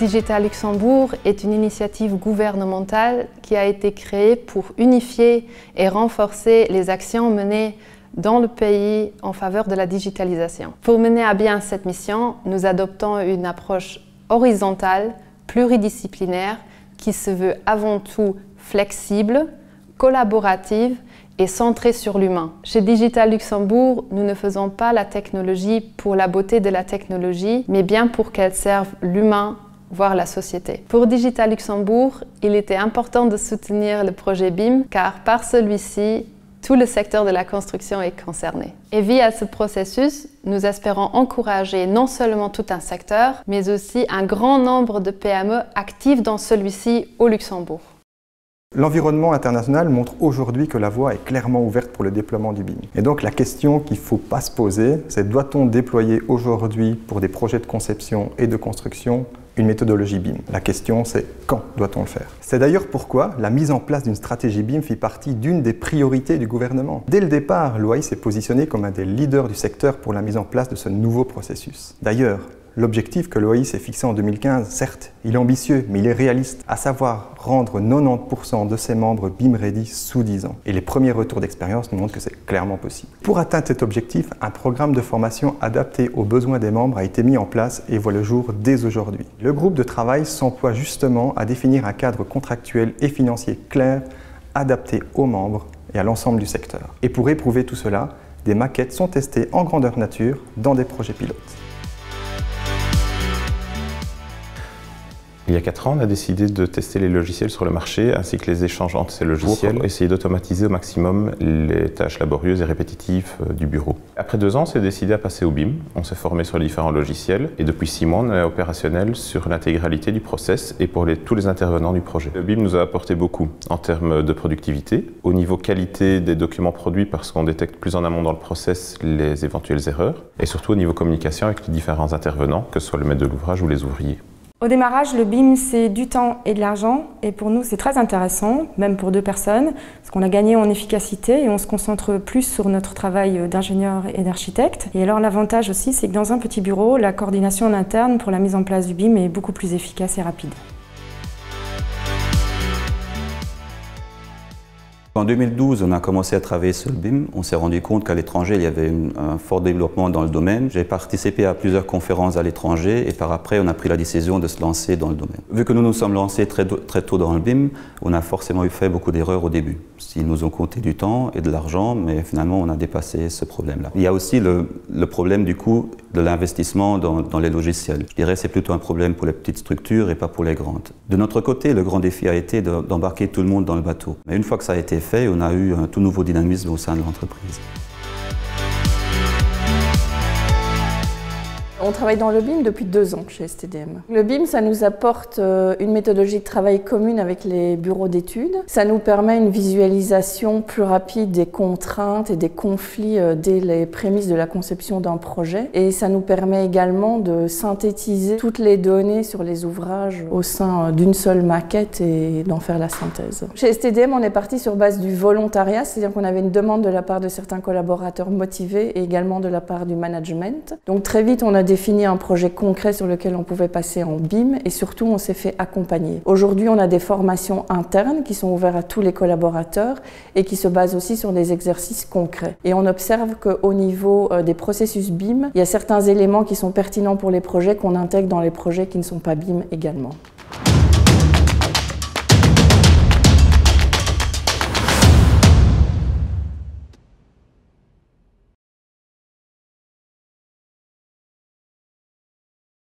Digital Luxembourg est une initiative gouvernementale qui a été créée pour unifier et renforcer les actions menées dans le pays en faveur de la digitalisation. Pour mener à bien cette mission, nous adoptons une approche horizontale, pluridisciplinaire, qui se veut avant tout flexible, collaborative et centrée sur l'humain. Chez Digital Luxembourg, nous ne faisons pas la technologie pour la beauté de la technologie, mais bien pour qu'elle serve l'humain, voire la société. Pour Digital Luxembourg, il était important de soutenir le projet BIM, car par celui-ci, tout le secteur de la construction est concerné. Et via ce processus, nous espérons encourager non seulement tout un secteur, mais aussi un grand nombre de PME actives dans celui-ci au Luxembourg. L'environnement international montre aujourd'hui que la voie est clairement ouverte pour le déploiement du BIM. Et donc la question qu'il ne faut pas se poser, c'est doit-on déployer aujourd'hui pour des projets de conception et de construction une méthodologie BIM? La question c'est quand doit-on le faire? C'est d'ailleurs pourquoi la mise en place d'une stratégie BIM fit partie d'une des priorités du gouvernement. Dès le départ, l'OAI s'est positionné comme un des leaders du secteur pour la mise en place de ce nouveau processus. D'ailleurs, l'objectif que l'OAI s'est fixé en 2015, certes, il est ambitieux, mais il est réaliste, à savoir rendre 90% de ses membres BIM Ready sous 10 ans. Et les premiers retours d'expérience nous montrent que c'est clairement possible. Pour atteindre cet objectif, un programme de formation adapté aux besoins des membres a été mis en place et voit le jour dès aujourd'hui. Le groupe de travail s'emploie justement à définir un cadre contractuel et financier clair, adapté aux membres et à l'ensemble du secteur. Et pour éprouver tout cela, des maquettes sont testées en grandeur nature dans des projets pilotes. Il y a 4 ans, on a décidé de tester les logiciels sur le marché ainsi que les échanges entre ces logiciels pour essayer d'automatiser au maximum les tâches laborieuses et répétitives du bureau. Après 2 ans, on s'est décidé à passer au BIM. On s'est formé sur les différents logiciels et depuis 6 mois, on est opérationnel sur l'intégralité du process et pour tous les intervenants du projet. Le BIM nous a apporté beaucoup en termes de productivité, au niveau qualité des documents produits parce qu'on détecte plus en amont dans le process les éventuelles erreurs et surtout au niveau communication avec les différents intervenants, que ce soit le maître de l'ouvrage ou les ouvriers. Au démarrage, le BIM, c'est du temps et de l'argent. Et pour nous, c'est très intéressant, même pour 2 personnes, parce qu'on a gagné en efficacité et on se concentre plus sur notre travail d'ingénieur et d'architecte. Et alors, l'avantage aussi, c'est que dans un petit bureau, la coordination en interne pour la mise en place du BIM est beaucoup plus efficace et rapide. En 2012, on a commencé à travailler sur le BIM. On s'est rendu compte qu'à l'étranger, il y avait un fort développement dans le domaine. J'ai participé à plusieurs conférences à l'étranger et par après, on a pris la décision de se lancer dans le domaine. Vu que nous nous sommes lancés très tôt dans le BIM, on a forcément fait beaucoup d'erreurs au début. Ils nous ont coûté du temps et de l'argent, mais finalement, on a dépassé ce problème-là. Il y a aussi le problème du coût de l'investissement dans les logiciels. Je dirais que c'est plutôt un problème pour les petites structures et pas pour les grandes. De notre côté, le grand défi a été d'embarquer tout le monde dans le bateau. Mais une fois que ça a été fait, on a eu un tout nouveau dynamisme au sein de l'entreprise. On travaille dans le BIM depuis 2 ans chez STDM. Le BIM, ça nous apporte une méthodologie de travail commune avec les bureaux d'études. Ça nous permet une visualisation plus rapide des contraintes et des conflits dès les prémices de la conception d'un projet. Et ça nous permet également de synthétiser toutes les données sur les ouvrages au sein d'une seule maquette et d'en faire la synthèse. Chez STDM, on est parti sur base du volontariat, c'est-à-dire qu'on avait une demande de la part de certains collaborateurs motivés et également de la part du management. Donc très vite, on a défini un projet concret sur lequel on pouvait passer en BIM et surtout on s'est fait accompagner. Aujourd'hui on a des formations internes qui sont ouvertes à tous les collaborateurs et qui se basent aussi sur des exercices concrets. Et on observe qu'au niveau des processus BIM, il y a certains éléments qui sont pertinents pour les projets qu'on intègre dans les projets qui ne sont pas BIM également.